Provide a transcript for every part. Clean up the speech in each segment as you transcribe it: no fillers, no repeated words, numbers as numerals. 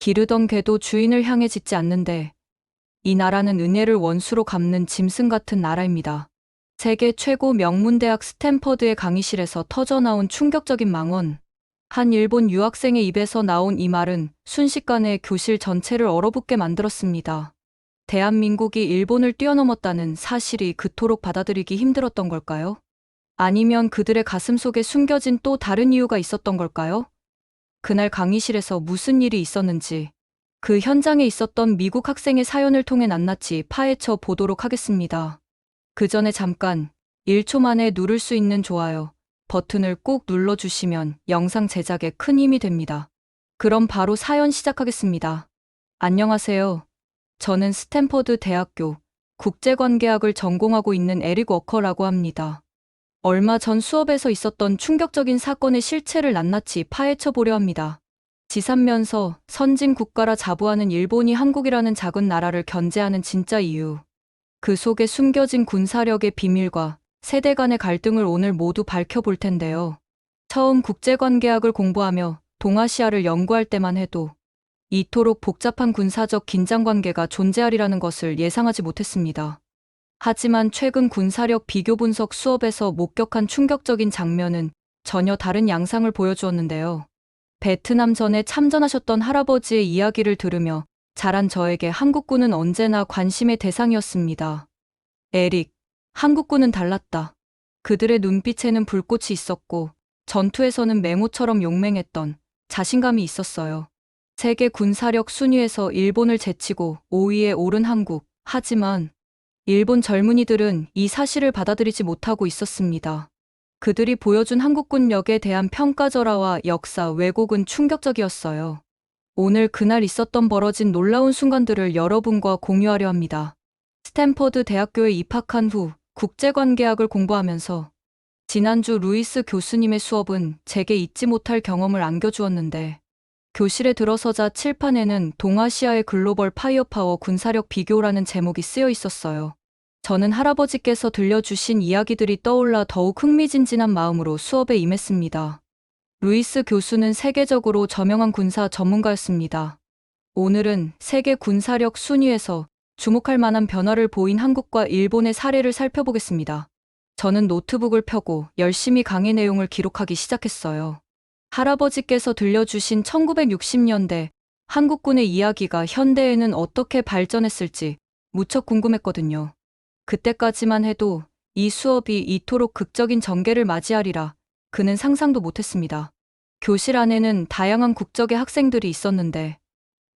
기르던 개도 주인을 향해 짖지 않는데 이 나라는 은혜를 원수로 갚는 짐승 같은 나라입니다. 세계 최고 명문대학 스탠퍼드의 강의실에서 터져나온 충격적인 망언. 한 일본 유학생의 입에서 나온 이 말은 순식간에 교실 전체를 얼어붙게 만들었습니다. 대한민국이 일본을 뛰어넘었다는 사실이 그토록 받아들이기 힘들었던 걸까요? 아니면 그들의 가슴 속에 숨겨진 또 다른 이유가 있었던 걸까요? 그날 강의실에서 무슨 일이 있었는지 그 현장에 있었던 미국 학생의 사연을 통해 낱낱이 파헤쳐 보도록 하겠습니다. 그 전에 잠깐 1초 만에 누를 수 있는 좋아요 버튼을 꼭 눌러주시면 영상 제작에 큰 힘이 됩니다. 그럼 바로 사연 시작하겠습니다. 안녕하세요. 저는 스탠퍼드 대학교 국제관계학을 전공하고 있는 에릭 워커라고 합니다. 얼마 전 수업에서 있었던 충격적인 사건의 실체를 낱낱이 파헤쳐 보려 합니다. 지산면서 선진 국가라 자부하는 일본이 한국이라는 작은 나라를 견제하는 진짜 이유. 그 속에 숨겨진 군사력의 비밀과 세대 간의 갈등을 오늘 모두 밝혀볼 텐데요. 처음 국제관계학을 공부하며 동아시아를 연구할 때만 해도 이토록 복잡한 군사적 긴장관계가 존재하리라는 것을 예상하지 못했습니다. 하지만 최근 군사력 비교 분석 수업에서 목격한 충격적인 장면은 전혀 다른 양상을 보여주었는데요. 베트남 전에 참전하셨던 할아버지의 이야기를 들으며 자란 저에게 한국군은 언제나 관심의 대상이었습니다. 에릭, 한국군은 달랐다. 그들의 눈빛에는 불꽃이 있었고 전투에서는 맹호처럼 용맹했던 자신감이 있었어요. 세계 군사력 순위에서 일본을 제치고 5위에 오른 한국. 하지만 일본 젊은이들은 이 사실을 받아들이지 못하고 있었습니다. 그들이 보여준 한국군력에 대한 평가절하와 역사 왜곡은 충격적이었어요. 오늘 그날 있었던 벌어진 놀라운 순간들을 여러분과 공유하려 합니다. 스탠퍼드 대학교에 입학한 후 국제관계학을 공부하면서 지난주 루이스 교수님의 수업은 제게 잊지 못할 경험을 안겨주었는데 교실에 들어서자 칠판에는 동아시아의 글로벌 파이어파워 군사력 비교라는 제목이 쓰여 있었어요. 저는 할아버지께서 들려주신 이야기들이 떠올라 더욱 흥미진진한 마음으로 수업에 임했습니다. 루이스 교수는 세계적으로 저명한 군사 전문가였습니다. 오늘은 세계 군사력 순위에서 주목할 만한 변화를 보인 한국과 일본의 사례를 살펴보겠습니다. 저는 노트북을 펴고 열심히 강의 내용을 기록하기 시작했어요. 할아버지께서 들려주신 1960년대 한국군의 이야기가 현대에는 어떻게 발전했을지 무척 궁금했거든요. 그때까지만 해도 이 수업이 이토록 극적인 전개를 맞이하리라 그는 상상도 못했습니다. 교실 안에는 다양한 국적의 학생들이 있었는데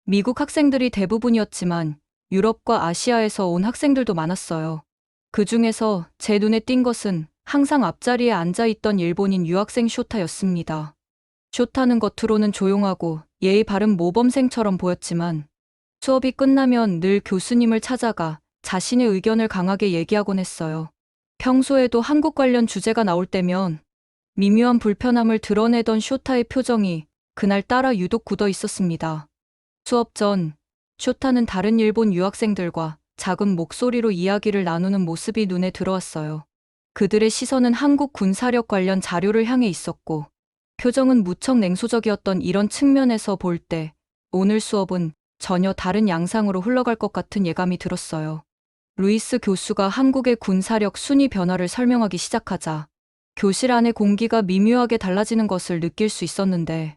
미국 학생들이 대부분이었지만 유럽과 아시아에서 온 학생들도 많았어요. 그 중에서 제 눈에 띈 것은 항상 앞자리에 앉아있던 일본인 유학생 쇼타였습니다. 쇼타는 겉으로는 조용하고 예의 바른 모범생처럼 보였지만 수업이 끝나면 늘 교수님을 찾아가 자신의 의견을 강하게 얘기하곤 했어요. 평소에도 한국 관련 주제가 나올 때면 미묘한 불편함을 드러내던 쇼타의 표정이 그날따라 유독 굳어 있었습니다. 수업 전 쇼타는 다른 일본 유학생들과 작은 목소리로 이야기를 나누는 모습이 눈에 들어왔어요. 그들의 시선은 한국 군사력 관련 자료를 향해 있었고 표정은 무척 냉소적이었던 이런 측면에서 볼 때 오늘 수업은 전혀 다른 양상으로 흘러갈 것 같은 예감이 들었어요. 루이스 교수가 한국의 군사력 순위 변화를 설명하기 시작하자 교실 안의 공기가 미묘하게 달라지는 것을 느낄 수 있었는데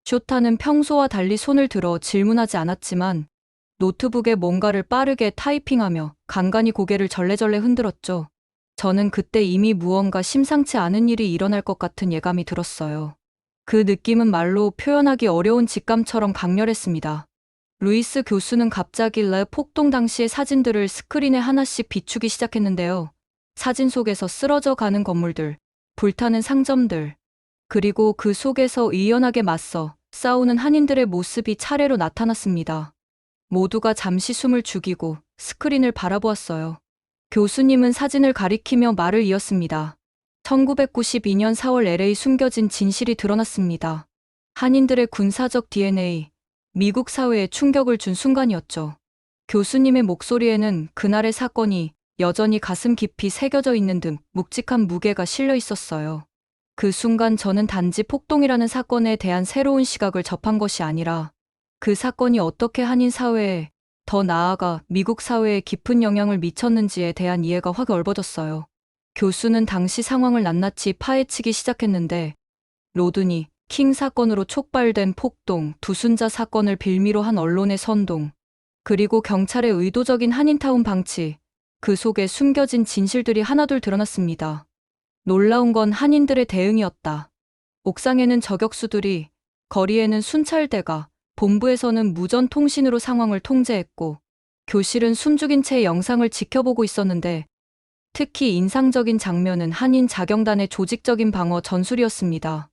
쇼타는 평소와 달리 손을 들어 질문하지 않았지만 노트북에 뭔가를 빠르게 타이핑하며 간간히 고개를 절레절레 흔들었죠. 저는 그때 이미 무언가 심상치 않은 일이 일어날 것 같은 예감이 들었어요. 그 느낌은 말로 표현하기 어려운 직감처럼 강렬했습니다. 루이스 교수는 갑자기 래 폭동 당시의 사진들을 스크린에 하나씩 비추기 시작했는데요. 사진 속에서 쓰러져 가는 건물들, 불타는 상점들, 그리고 그 속에서 의연하게 맞서 싸우는 한인들의 모습이 차례로 나타났습니다. 모두가 잠시 숨을 죽이고 스크린을 바라보았어요. 교수님은 사진을 가리키며 말을 이었습니다. 1992년 4월 LA 숨겨진 진실이 드러났습니다. 한인들의 군사적 DNA, 미국 사회에 충격을 준 순간이었죠. 교수님의 목소리에는 그날의 사건이 여전히 가슴 깊이 새겨져 있는 등 묵직한 무게가 실려 있었어요. 그 순간 저는 단지 폭동이라는 사건에 대한 새로운 시각을 접한 것이 아니라 그 사건이 어떻게 한인 사회에, 더 나아가 미국 사회에 깊은 영향을 미쳤는지에 대한 이해가 확 넓어졌어요. 교수는 당시 상황을 낱낱이 파헤치기 시작했는데, 로드니 킹 사건으로 촉발된 폭동, 두순자 사건을 빌미로 한 언론의 선동, 그리고 경찰의 의도적인 한인타운 방치, 그 속에 숨겨진 진실들이 하나둘 드러났습니다. 놀라운 건 한인들의 대응이었다. 옥상에는 저격수들이, 거리에는 순찰대가, 본부에서는 무전통신으로 상황을 통제했고, 교실은 숨죽인 채 영상을 지켜보고 있었는데, 특히 인상적인 장면은 한인 자경단의 조직적인 방어 전술이었습니다.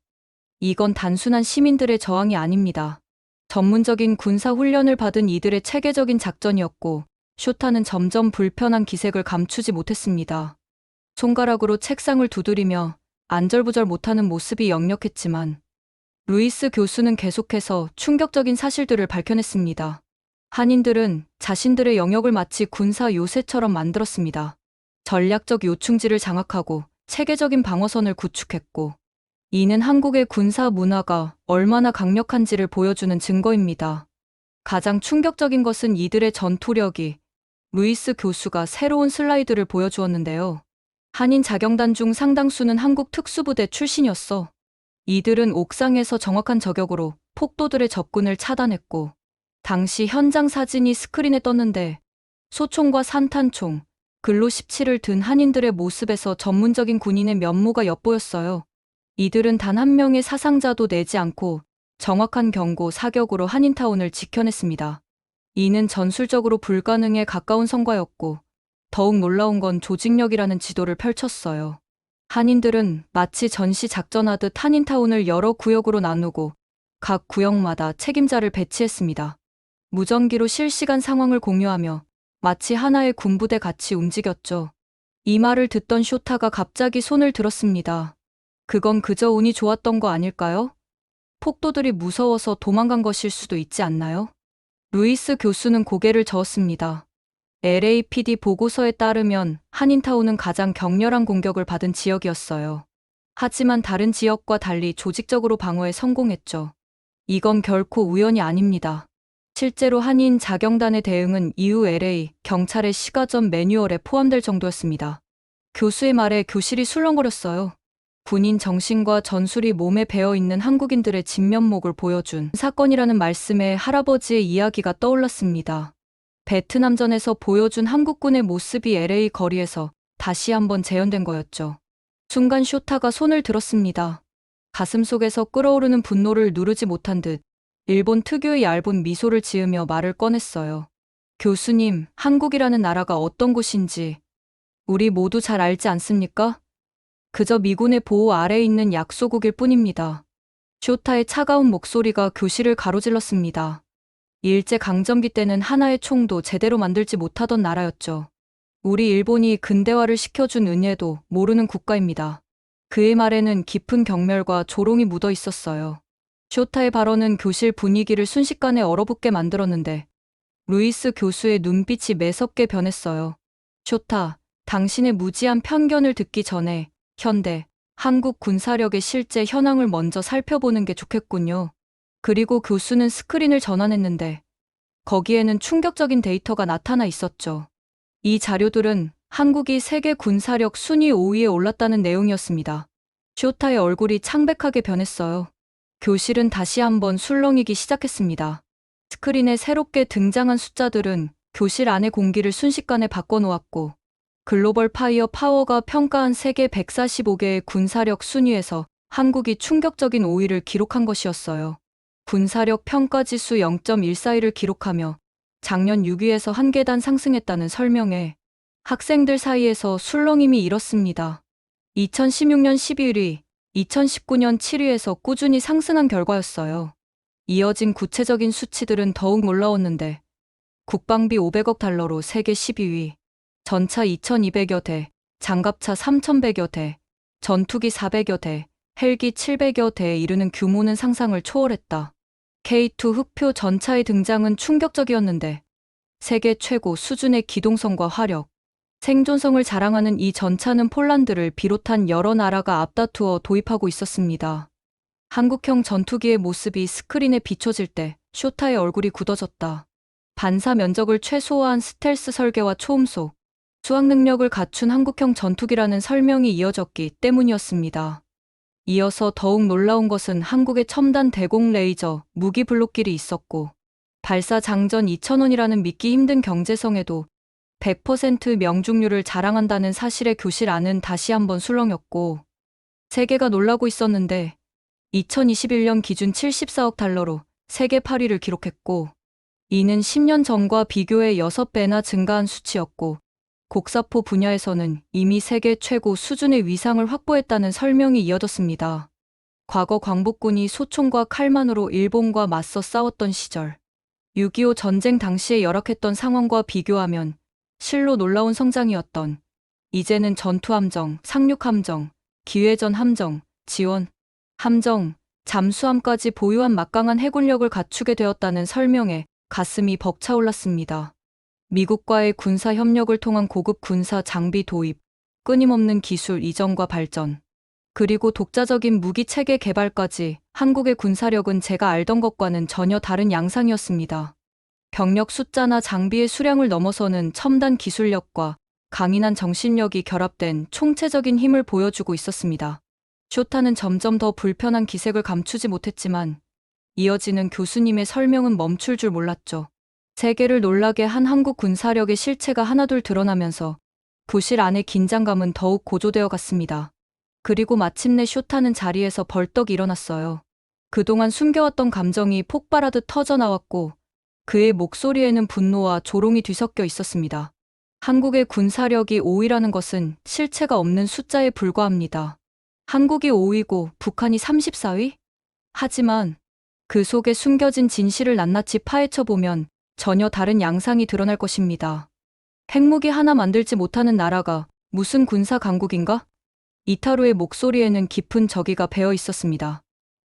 이건 단순한 시민들의 저항이 아닙니다. 전문적인 군사 훈련을 받은 이들의 체계적인 작전이었고, 쇼타는 점점 불편한 기색을 감추지 못했습니다. 손가락으로 책상을 두드리며 안절부절 못하는 모습이 역력했지만, 루이스 교수는 계속해서 충격적인 사실들을 밝혀냈습니다. 한인들은 자신들의 영역을 마치 군사 요새처럼 만들었습니다. 전략적 요충지를 장악하고 체계적인 방어선을 구축했고, 이는 한국의 군사 문화가 얼마나 강력한지를 보여주는 증거입니다. 가장 충격적인 것은 이들의 전투력이, 루이스 교수가 새로운 슬라이드를 보여주었는데요. 한인 자경단 중 상당수는 한국 특수부대 출신이었어. 이들은 옥상에서 정확한 저격으로 폭도들의 접근을 차단했고, 당시 현장 사진이 스크린에 떴는데, 소총과 산탄총, 글로 17을 든 한인들의 모습에서 전문적인 군인의 면모가 엿보였어요. 이들은 단 한 명의 사상자도 내지 않고 정확한 경고 사격으로 한인타운을 지켜냈습니다. 이는 전술적으로 불가능에 가까운 성과였고, 더욱 놀라운 건 조직력이라는 지도를 펼쳤어요. 한인들은 마치 전시 작전하듯 한인타운을 여러 구역으로 나누고 각 구역마다 책임자를 배치했습니다. 무전기로 실시간 상황을 공유하며 마치 하나의 군부대 같이 움직였죠. 이 말을 듣던 쇼타가 갑자기 손을 들었습니다. 그건 그저 운이 좋았던 거 아닐까요? 폭도들이 무서워서 도망간 것일 수도 있지 않나요? 루이스 교수는 고개를 저었습니다. LAPD 보고서에 따르면 한인타운은 가장 격렬한 공격을 받은 지역이었어요. 하지만 다른 지역과 달리 조직적으로 방어에 성공했죠. 이건 결코 우연이 아닙니다. 실제로 한인 자경단의 대응은 이후 LA 경찰의 시가전 매뉴얼에 포함될 정도였습니다. 교수의 말에 교실이 술렁거렸어요. 군인 정신과 전술이 몸에 배어있는 한국인들의 진면목을 보여준 사건이라는 말씀에 할아버지의 이야기가 떠올랐습니다. 베트남전에서 보여준 한국군의 모습이 LA 거리에서 다시 한번 재현된 거였죠. 순간 쇼타가 손을 들었습니다. 가슴속에서 끓어오르는 분노를 누르지 못한 듯 일본 특유의 얇은 미소를 지으며 말을 꺼냈어요. 교수님, 한국이라는 나라가 어떤 곳인지 우리 모두 잘 알지 않습니까? 그저 미군의 보호 아래에 있는 약소국일 뿐입니다. 쇼타의 차가운 목소리가 교실을 가로질렀습니다. 일제강점기 때는 하나의 총도 제대로 만들지 못하던 나라였죠. 우리 일본이 근대화를 시켜준 은혜도 모르는 국가입니다. 그의 말에는 깊은 경멸과 조롱이 묻어 있었어요. 쇼타의 발언은 교실 분위기를 순식간에 얼어붙게 만들었는데, 루이스 교수의 눈빛이 매섭게 변했어요. 쇼타, 당신의 무지한 편견을 듣기 전에 현대, 한국 군사력의 실제 현황을 먼저 살펴보는 게 좋겠군요. 그리고 교수는 스크린을 전환했는데, 거기에는 충격적인 데이터가 나타나 있었죠. 이 자료들은 한국이 세계 군사력 순위 5위에 올랐다는 내용이었습니다. 쇼타의 얼굴이 창백하게 변했어요. 교실은 다시 한번 술렁이기 시작했습니다. 스크린에 새롭게 등장한 숫자들은 교실 안의 공기를 순식간에 바꿔놓았고, 글로벌 파이어 파워가 평가한 세계 145개의 군사력 순위에서 한국이 충격적인 5위를 기록한 것이었어요. 군사력 평가지수 0.141을 기록하며 작년 6위에서 한 계단 상승했다는 설명에 학생들 사이에서 술렁임이 일었습니다. 2016년 11위, 2019년 7위에서 꾸준히 상승한 결과였어요. 이어진 구체적인 수치들은 더욱 놀라웠는데, 국방비 500억 달러로 세계 12위, 전차 2200여 대, 장갑차 3100여 대, 전투기 400여 대, 헬기 700여 대에 이르는 규모는 상상을 초월했다. K2 흑표 전차의 등장은 충격적이었는데, 세계 최고 수준의 기동성과 화력, 생존성을 자랑하는 이 전차는 폴란드를 비롯한 여러 나라가 앞다투어 도입하고 있었습니다. 한국형 전투기의 모습이 스크린에 비춰질 때 쇼타의 얼굴이 굳어졌다. 반사 면적을 최소화한 스텔스 설계와 초음속, 수학 능력을 갖춘 한국형 전투기라는 설명이 이어졌기 때문이었습니다. 이어서 더욱 놀라운 것은 한국의 첨단 대공 레이저, 무기 블록길이 있었고, 발사 장전 2,000원이라는 믿기 힘든 경제성에도 100% 명중률을 자랑한다는 사실에 교실 안은 다시 한번 술렁였고, 세계가 놀라고 있었는데, 2021년 기준 74억 달러로 세계 8위를 기록했고, 이는 10년 전과 비교해 6배나 증가한 수치였고, 곡사포 분야에서는 이미 세계 최고 수준의 위상을 확보했다는 설명이 이어졌습니다. 과거 광복군이 소총과 칼만으로 일본과 맞서 싸웠던 시절, 6.25 전쟁 당시에 열악했던 상황과 비교하면 실로 놀라운 성장이었던, 이제는 전투함정, 상륙함정, 기회전 함정, 지원 함정, 잠수함까지 보유한 막강한 해군력을 갖추게 되었다는 설명에 가슴이 벅차올랐습니다. 미국과의 군사 협력을 통한 고급 군사 장비 도입, 끊임없는 기술 이전과 발전, 그리고 독자적인 무기 체계 개발까지 한국의 군사력은 제가 알던 것과는 전혀 다른 양상이었습니다. 병력 숫자나 장비의 수량을 넘어서는 첨단 기술력과 강인한 정신력이 결합된 총체적인 힘을 보여주고 있었습니다. 쇼타는 점점 더 불편한 기색을 감추지 못했지만 이어지는 교수님의 설명은 멈출 줄 몰랐죠. 세계를 놀라게 한 한국 군사력의 실체가 하나둘 드러나면서 교실 안의 긴장감은 더욱 고조되어 갔습니다. 그리고 마침내 쇼타는 자리에서 벌떡 일어났어요. 그동안 숨겨왔던 감정이 폭발하듯 터져나왔고 그의 목소리에는 분노와 조롱이 뒤섞여 있었습니다. 한국의 군사력이 5위라는 것은 실체가 없는 숫자에 불과합니다. 한국이 5위고 북한이 34위? 하지만 그 속에 숨겨진 진실을 낱낱이 파헤쳐보면 전혀 다른 양상이 드러날 것입니다. 핵무기 하나 만들지 못하는 나라가 무슨 군사 강국인가? 이타로의 목소리에는 깊은 저기가 배어 있었습니다.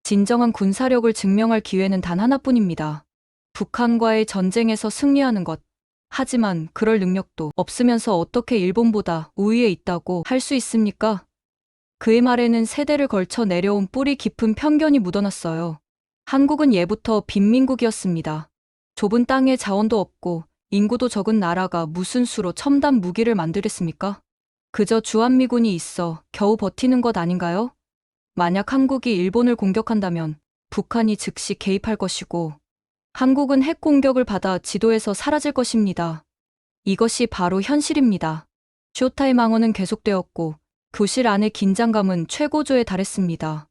진정한 군사력을 증명할 기회는 단 하나뿐입니다. 북한과의 전쟁에서 승리하는 것. 하지만 그럴 능력도 없으면서 어떻게 일본보다 우위에 있다고 할 수 있습니까? 그의 말에는 세대를 걸쳐 내려온 뿌리 깊은 편견이 묻어났어요. 한국은 예부터 빈민국이었습니다. 좁은 땅에 자원도 없고 인구도 적은 나라가 무슨 수로 첨단 무기를 만들겠습니까? 그저 주한미군이 있어 겨우 버티는 것 아닌가요? 만약 한국이 일본을 공격한다면 북한이 즉시 개입할 것이고 한국은 핵 공격을 받아 지도에서 사라질 것입니다. 이것이 바로 현실입니다. 쇼타의 망언은 계속되었고 교실 안의 긴장감은 최고조에 달했습니다.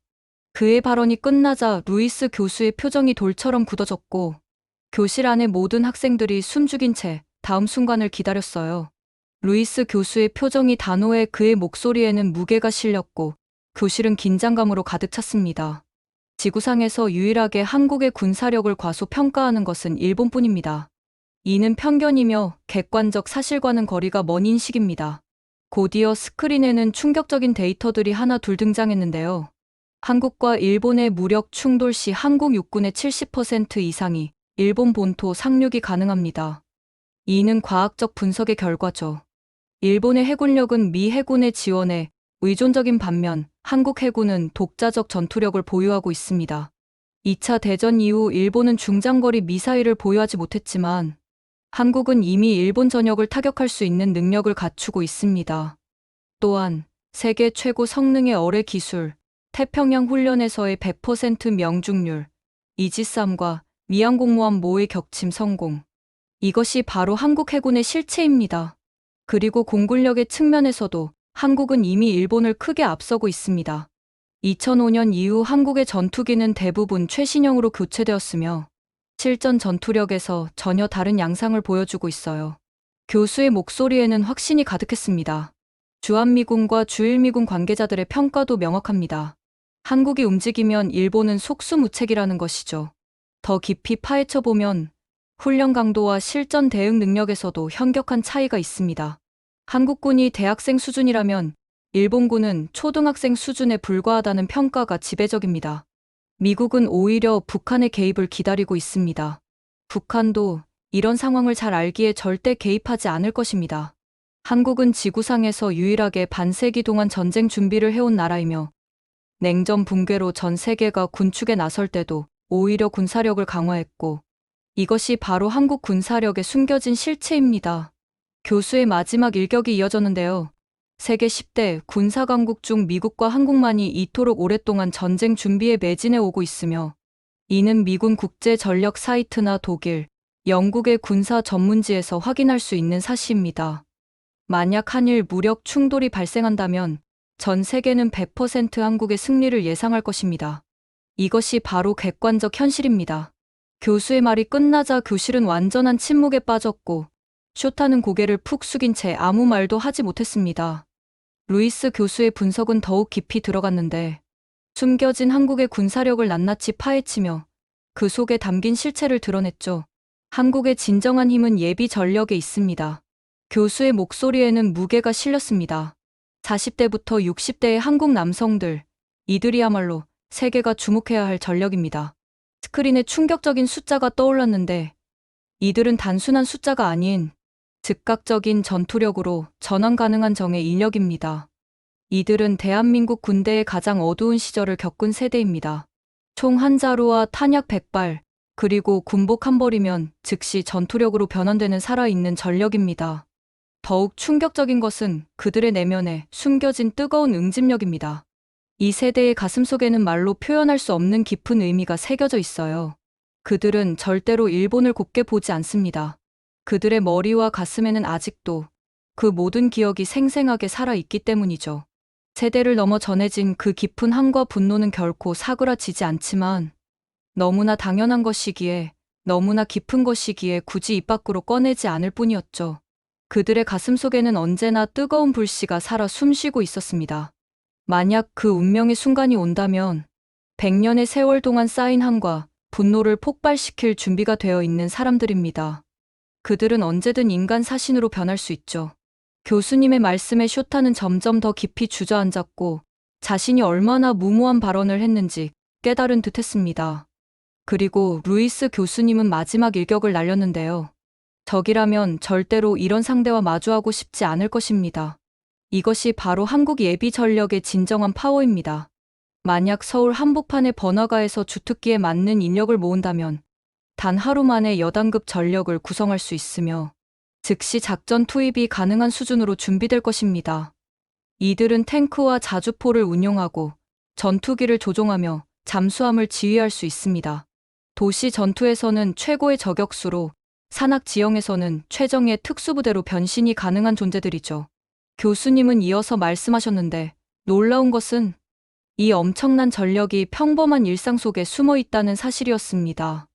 그의 발언이 끝나자 루이스 교수의 표정이 돌처럼 굳어졌고 교실 안의 모든 학생들이 숨죽인 채 다음 순간을 기다렸어요. 루이스 교수의 표정이 단호해 그의 목소리에는 무게가 실렸고 교실은 긴장감으로 가득 찼습니다. 지구상에서 유일하게 한국의 군사력을 과소평가하는 것은 일본뿐입니다. 이는 편견이며 객관적 사실과는 거리가 먼 인식입니다. 곧이어 스크린에는 충격적인 데이터들이 하나 둘 등장했는데요. 한국과 일본의 무력 충돌 시 한국 육군의 70% 이상이 일본 본토 상륙이 가능합니다. 이는 과학적 분석의 결과죠. 일본의 해군력은 미 해군의 지원에 의존적인 반면 한국 해군은 독자적 전투력을 보유하고 있습니다. 2차 대전 이후 일본은 중장거리 미사일을 보유하지 못했지만 한국은 이미 일본 전역을 타격할 수 있는 능력을 갖추고 있습니다. 또한 세계 최고 성능의 어뢰 기술, 태평양 훈련에서의 100% 명중률, 이지스함과 미항공모함 모의 격침 성공. 이것이 바로 한국 해군의 실체입니다. 그리고 공군력의 측면에서도 한국은 이미 일본을 크게 앞서고 있습니다. 2005년 이후 한국의 전투기는 대부분 최신형으로 교체되었으며 실전 전투력에서 전혀 다른 양상을 보여주고 있어요. 교수의 목소리에는 확신이 가득했습니다. 주한미군과 주일미군 관계자들의 평가도 명확합니다. 한국이 움직이면 일본은 속수무책이라는 것이죠. 더 깊이 파헤쳐보면 훈련 강도와 실전 대응 능력에서도 현격한 차이가 있습니다. 한국군이 대학생 수준이라면 일본군은 초등학생 수준에 불과하다는 평가가 지배적입니다. 미국은 오히려 북한의 개입을 기다리고 있습니다. 북한도 이런 상황을 잘 알기에 절대 개입하지 않을 것입니다. 한국은 지구상에서 유일하게 반세기 동안 전쟁 준비를 해온 나라이며 냉전 붕괴로 전 세계가 군축에 나설 때도 오히려 군사력을 강화했고, 이것이 바로 한국 군사력의 숨겨진 실체입니다. 교수의 마지막 일격이 이어졌는데요. 세계 10대 군사 강국 중 미국과 한국만이 이토록 오랫동안 전쟁 준비에 매진해 오고 있으며, 이는 미군 국제 전력 사이트나 독일, 영국의 군사 전문지에서 확인할 수 있는 사실입니다. 만약 한일 무력 충돌이 발생한다면 전 세계는 100% 한국의 승리를 예상할 것입니다. 이것이 바로 객관적 현실입니다. 교수의 말이 끝나자 교실은 완전한 침묵에 빠졌고, 쇼타는 고개를 푹 숙인 채 아무 말도 하지 못했습니다. 루이스 교수의 분석은 더욱 깊이 들어갔는데, 숨겨진 한국의 군사력을 낱낱이 파헤치며 그 속에 담긴 실체를 드러냈죠. 한국의 진정한 힘은 예비 전력에 있습니다. 교수의 목소리에는 무게가 실렸습니다. 40대부터 60대의 한국 남성들, 이들이야말로 세계가 주목해야 할 전력입니다. 스크린에 충격적인 숫자가 떠올랐는데, 이들은 단순한 숫자가 아닌 즉각적인 전투력으로 전환 가능한 정의 인력입니다. 이들은 대한민국 군대의 가장 어두운 시절을 겪은 세대입니다. 총 한 자루와 탄약 100발, 그리고 군복 한 벌이면 즉시 전투력으로 변환되는 살아있는 전력입니다. 더욱 충격적인 것은 그들의 내면에 숨겨진 뜨거운 응집력입니다. 이 세대의 가슴속에는 말로 표현할 수 없는 깊은 의미가 새겨져 있어요. 그들은 절대로 일본을 곱게 보지 않습니다. 그들의 머리와 가슴에는 아직도 그 모든 기억이 생생하게 살아있기 때문이죠. 세대를 넘어 전해진 그 깊은 한과 분노는 결코 사그라지지 않지만, 너무나 당연한 것이기에, 너무나 깊은 것이기에 굳이 입 밖으로 꺼내지 않을 뿐이었죠. 그들의 가슴속에는 언제나 뜨거운 불씨가 살아 숨쉬고 있었습니다. 만약 그 운명의 순간이 온다면 100년의 세월 동안 쌓인 한과 분노를 폭발시킬 준비가 되어 있는 사람들입니다. 그들은 언제든 인간 사신으로 변할 수 있죠. 교수님의 말씀에 쇼타는 점점 더 깊이 주저앉았고, 자신이 얼마나 무모한 발언을 했는지 깨달은 듯했습니다. 그리고 루이스 교수님은 마지막 일격을 날렸는데요. 적이라면 절대로 이런 상대와 마주하고 싶지 않을 것입니다. 이것이 바로 한국 예비 전력의 진정한 파워입니다. 만약 서울 한복판의 번화가에서 주특기에 맞는 인력을 모은다면 단 하루 만에 여단급 전력을 구성할 수 있으며 즉시 작전 투입이 가능한 수준으로 준비될 것입니다. 이들은 탱크와 자주포를 운용하고 전투기를 조종하며 잠수함을 지휘할 수 있습니다. 도시 전투에서는 최고의 저격수로, 산악 지형에서는 최정예 특수부대로 변신이 가능한 존재들이죠. 교수님은 이어서 말씀하셨는데, 놀라운 것은 이 엄청난 전력이 평범한 일상 속에 숨어 있다는 사실이었습니다.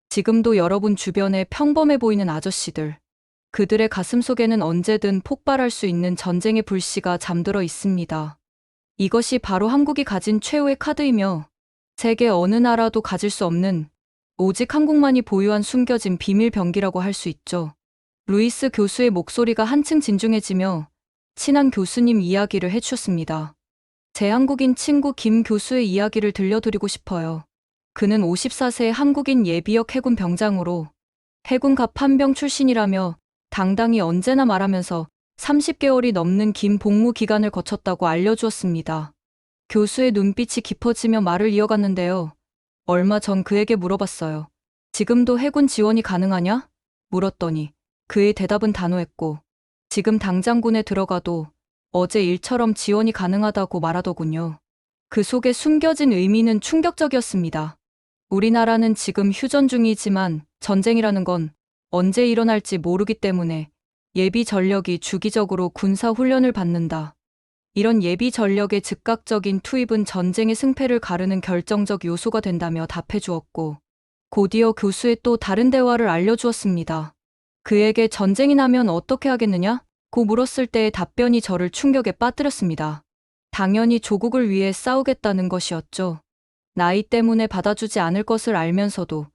지금도 여러분 주변에 평범해 보이는 아저씨들, 그들의 가슴 속에는 언제든 폭발할 수 있는 전쟁의 불씨가 잠들어 있습니다. 이것이 바로 한국이 가진 최후의 카드이며 세계 어느 나라도 가질 수 없는, 오직 한국만이 보유한 숨겨진 비밀 병기라고 할 수 있죠. 루이스 교수의 목소리가 한층 진중해지며 친한 교수님 이야기를 해주셨습니다. 제 한국인 친구 김 교수의 이야기를 들려드리고 싶어요. 그는 54세 한국인 예비역 해군 병장으로 해군갑 판병 출신이라며 당당히 언제나 말하면서 30개월이 넘는 긴 복무 기간을 거쳤다고 알려주었습니다. 교수의 눈빛이 깊어지며 말을 이어갔는데요. 얼마 전 그에게 물어봤어요. 지금도 해군 지원이 가능하냐? 물었더니 그의 대답은 단호했고, 지금 당장 군에 들어가도 어제 일처럼 지원이 가능하다고 말하더군요. 그 속에 숨겨진 의미는 충격적이었습니다. 우리나라는 지금 휴전 중이지만 전쟁이라는 건 언제 일어날지 모르기 때문에 예비 전력이 주기적으로 군사 훈련을 받는다. 이런 예비 전력의 즉각적인 투입은 전쟁의 승패를 가르는 결정적 요소가 된다며 답해 주었고, 곧이어 교수의 또 다른 대화를 알려주었습니다. 그에게 전쟁이 나면 어떻게 하겠느냐? 고 물었을 때의 답변이 저를 충격에 빠뜨렸습니다. 당연히 조국을 위해 싸우겠다는 것이었죠. 나이 때문에 받아주지 않을 것을 알면서도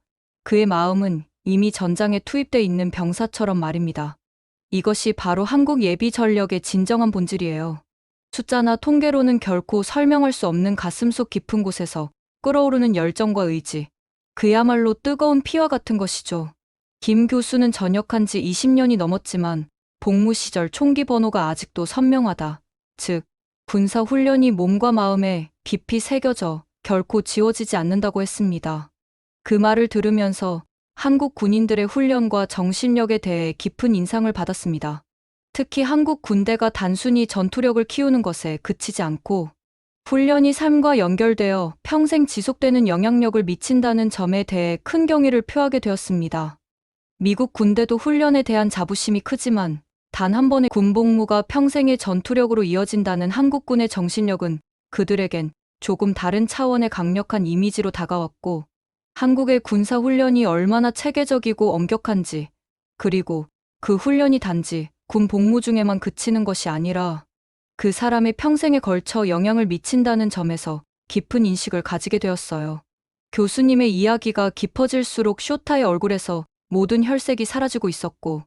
그의 마음은 이미 전장에 투입돼 있는 병사처럼 말입니다. 이것이 바로 한국 예비 전력의 진정한 본질이에요. 숫자나 통계로는 결코 설명할 수 없는 가슴속 깊은 곳에서 끓어오르는 열정과 의지. 그야말로 뜨거운 피와 같은 것이죠. 김 교수는 전역한 지 20년이 넘었지만 복무 시절 총기 번호가 아직도 선명하다. 즉, 군사 훈련이 몸과 마음에 깊이 새겨져 결코 지워지지 않는다고 했습니다. 그 말을 들으면서 한국 군인들의 훈련과 정신력에 대해 깊은 인상을 받았습니다. 특히 한국 군대가 단순히 전투력을 키우는 것에 그치지 않고 훈련이 삶과 연결되어 평생 지속되는 영향력을 미친다는 점에 대해 큰 경의를 표하게 되었습니다. 미국 군대도 훈련에 대한 자부심이 크지만 단 한 번의 군복무가 평생의 전투력으로 이어진다는 한국군의 정신력은 그들에겐 조금 다른 차원의 강력한 이미지로 다가왔고, 한국의 군사 훈련이 얼마나 체계적이고 엄격한지, 그리고 그 훈련이 단지 군 복무 중에만 그치는 것이 아니라 그 사람의 평생에 걸쳐 영향을 미친다는 점에서 깊은 인식을 가지게 되었어요. 교수님의 이야기가 깊어질수록 쇼타의 얼굴에서 모든 혈색이 사라지고 있었고,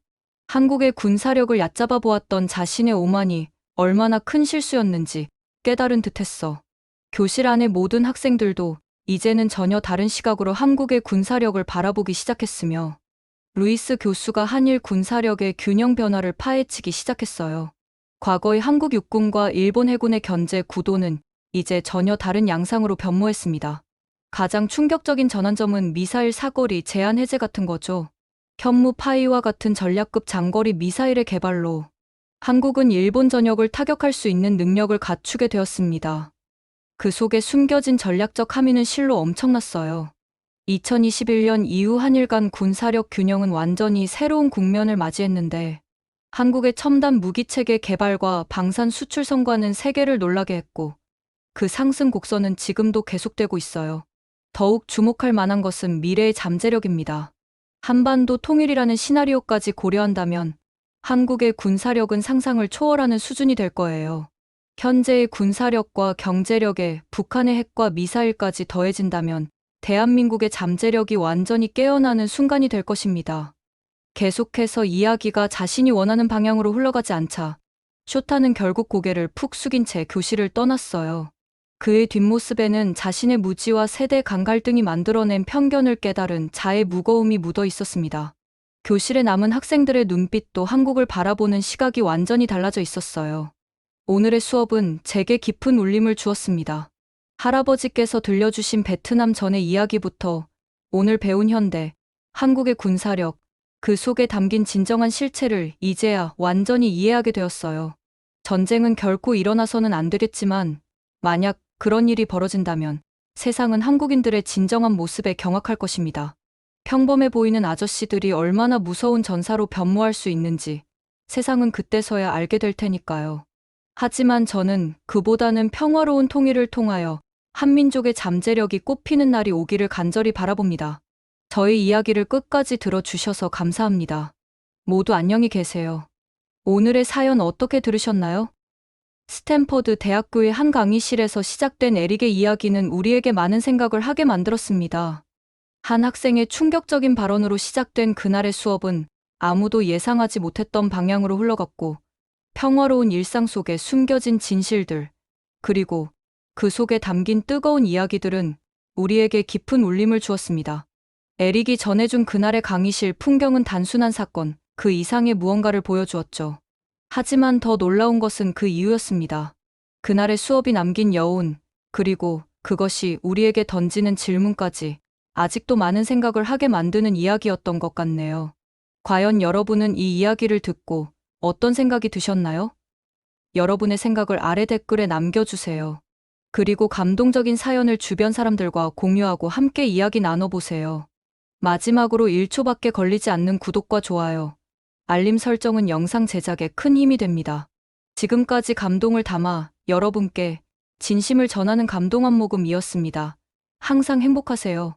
한국의 군사력을 얕잡아 보았던 자신의 오만이 얼마나 큰 실수였는지 깨달은 듯했어. 교실 안의 모든 학생들도 이제는 전혀 다른 시각으로 한국의 군사력을 바라보기 시작했으며, 루이스 교수가 한일 군사력의 균형 변화를 파헤치기 시작했어요. 과거의 한국 육군과 일본 해군의 견제 구도는 이제 전혀 다른 양상으로 변모했습니다. 가장 충격적인 전환점은 미사일 사거리 제한 해제 같은 거죠. 현무 파이와 같은 전략급 장거리 미사일의 개발로 한국은 일본 전역을 타격할 수 있는 능력을 갖추게 되었습니다. 그 속에 숨겨진 전략적 함의는 실로 엄청났어요. 2021년 이후 한일 간 군사력 균형은 완전히 새로운 국면을 맞이했는데, 한국의 첨단 무기체계 개발과 방산 수출 성과는 세계를 놀라게 했고, 그 상승 곡선은 지금도 계속되고 있어요. 더욱 주목할 만한 것은 미래의 잠재력입니다. 한반도 통일이라는 시나리오까지 고려한다면 한국의 군사력은 상상을 초월하는 수준이 될 거예요. 현재의 군사력과 경제력에 북한의 핵과 미사일까지 더해진다면 대한민국의 잠재력이 완전히 깨어나는 순간이 될 것입니다. 계속해서 이야기가 자신이 원하는 방향으로 흘러가지 않자 쇼타는 결국 고개를 푹 숙인 채 교실을 떠났어요. 그의 뒷모습에는 자신의 무지와 세대 간 갈등이 만들어낸 편견을 깨달은 자의 무거움이 묻어 있었습니다. 교실에 남은 학생들의 눈빛도 한국을 바라보는 시각이 완전히 달라져 있었어요. 오늘의 수업은 제게 깊은 울림을 주었습니다. 할아버지께서 들려주신 베트남 전의 이야기부터 오늘 배운 현대, 한국의 군사력, 그 속에 담긴 진정한 실체를 이제야 완전히 이해하게 되었어요. 전쟁은 결코 일어나서는 안 되겠지만, 만약 그런 일이 벌어진다면 세상은 한국인들의 진정한 모습에 경악할 것입니다. 평범해 보이는 아저씨들이 얼마나 무서운 전사로 변모할 수 있는지 세상은 그때서야 알게 될 테니까요. 하지만 저는 그보다는 평화로운 통일을 통하여 한민족의 잠재력이 꽃피는 날이 오기를 간절히 바라봅니다. 저의 이야기를 끝까지 들어주셔서 감사합니다. 모두 안녕히 계세요. 오늘의 사연 어떻게 들으셨나요? 스탠퍼드 대학교의 한 강의실에서 시작된 에릭의 이야기는 우리에게 많은 생각을 하게 만들었습니다. 한 학생의 충격적인 발언으로 시작된 그날의 수업은 아무도 예상하지 못했던 방향으로 흘러갔고, 평화로운 일상 속에 숨겨진 진실들, 그리고 그 속에 담긴 뜨거운 이야기들은 우리에게 깊은 울림을 주었습니다. 에릭이 전해준 그날의 강의실 풍경은 단순한 사건, 그 이상의 무언가를 보여주었죠. 하지만 더 놀라운 것은 그 이유였습니다. 그날의 수업이 남긴 여운, 그리고 그것이 우리에게 던지는 질문까지 아직도 많은 생각을 하게 만드는 이야기였던 것 같네요. 과연 여러분은 이 이야기를 듣고 어떤 생각이 드셨나요? 여러분의 생각을 아래 댓글에 남겨주세요. 그리고 감동적인 사연을 주변 사람들과 공유하고 함께 이야기 나눠보세요. 마지막으로 1초밖에 걸리지 않는 구독과 좋아요, 알림 설정은 영상 제작에 큰 힘이 됩니다. 지금까지 감동을 담아 여러분께 진심을 전하는 감동 한 모금이었습니다. 항상 행복하세요.